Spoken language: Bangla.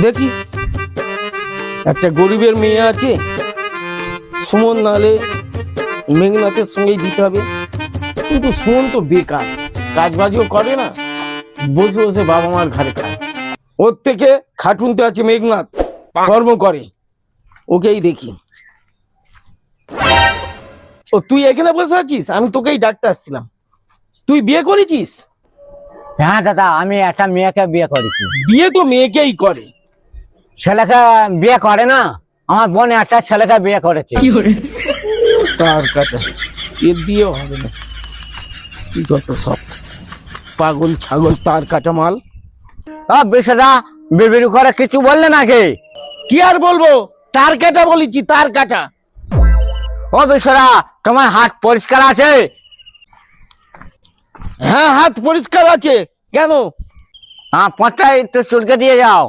দেখি একটা গরিবের মেয়ে আছে, সুমন নালে মেঘনাথের সঙ্গেই দিতে হবে। কিন্তু সুমন তো বেকার, কাজ বাজও করে না, বসে বসে বাবা মার ঘাড়ে খায়। ওর থেকে খাটুনতে আছে মেঘনাথ, কর্ম করে, ওকেই দেখি। ও তুই এখানে বসে আছিস? আমি তোকেই ডাকতে আসছিলাম। তুই বিয়ে করেছিস? হ্যাঁ দাদা, আমি একটা মেয়েকে বিয়ে করেছি। বিয়ে তো মেয়েকেই করে। ছেলেকে বিয়ে করে না, আমার বোন একটা ছেলেকে বিয়ে করেছে। তার কাটা এর দিয়েও হবে না, যত সব পাগল ছাগল তার কাটা মাল। বিষয়টা বিড়বিড় করে কিছু বললে নাকি? কি আর বলবো, তার কাটা বলেছি, তার কাটা। ও বিষয়টা, তোমার হাত পরিষ্কার আছে? হ্যাঁ, হাত পরিষ্কার আছে। কেন? হ্যাঁ, পথটা একটু চুলকে দিয়ে যাও।